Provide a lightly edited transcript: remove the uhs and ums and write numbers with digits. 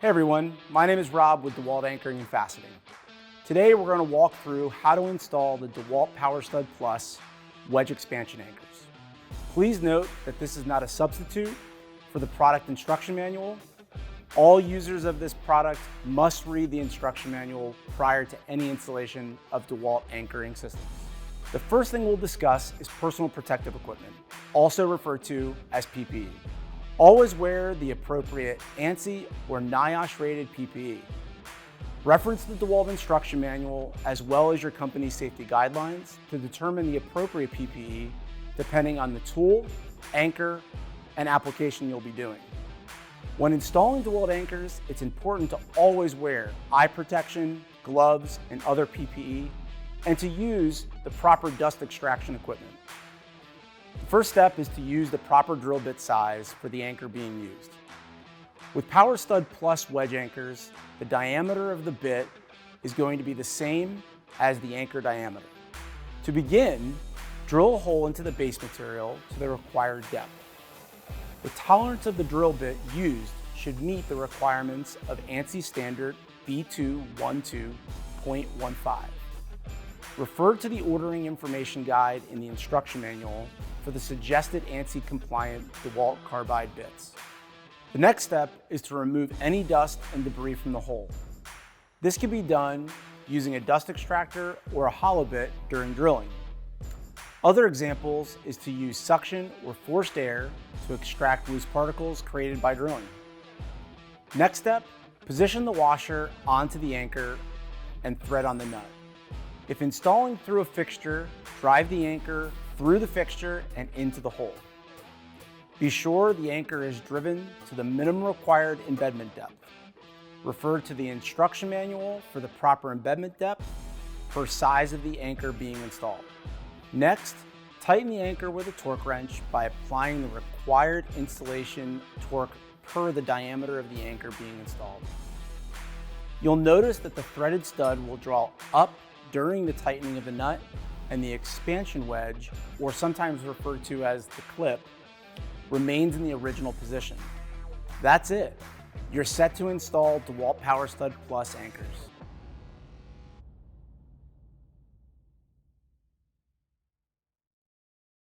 Hey everyone, my name is Rob with DEWALT Anchoring and Fastening. Today we're going to walk through how to install the DEWALT Power-Stud Plus wedge expansion anchors. Please note that this is not a substitute for the product instruction manual. All users of this product must read the instruction manual prior to any installation of DEWALT anchoring systems. The first thing we'll discuss is personal protective equipment, also referred to as PPE. Always wear the appropriate ANSI or NIOSH rated PPE. Reference the DEWALT instruction manual as well as your company's safety guidelines to determine the appropriate PPE depending on the tool, anchor, and application you'll be doing. When installing DEWALT anchors, it's important to always wear eye protection, gloves, and other PPE, and to use the proper dust extraction equipment. The first step is to use the proper drill bit size for the anchor being used. With Power-Stud Plus wedge anchors, the diameter of the bit is going to be the same as the anchor diameter. To begin, drill a hole into the base material to the required depth. The tolerance of the drill bit used should meet the requirements of ANSI standard B212.15. Refer to the ordering information guide in the instruction manual for the suggested ANSI compliant DEWALT carbide bits. The next step is to remove any dust and debris from the hole. This can be done using a dust extractor or a hollow bit during drilling. Other examples is to use suction or forced air to extract loose particles created by drilling. Next step, position the washer onto the anchor and thread on the nut. If installing through a fixture, drive the anchor through the fixture and into the hole. Be sure the anchor is driven to the minimum required embedment depth. Refer to the instruction manual for the proper embedment depth per size of the anchor being installed. Next, tighten the anchor with a torque wrench by applying the required installation torque per the diameter of the anchor being installed. You'll notice that the threaded stud will draw up during the tightening of the nut, and the expansion wedge, or sometimes referred to as the clip, remains in the original position. That's it. You're set to install DEWALT Power-Stud Plus anchors.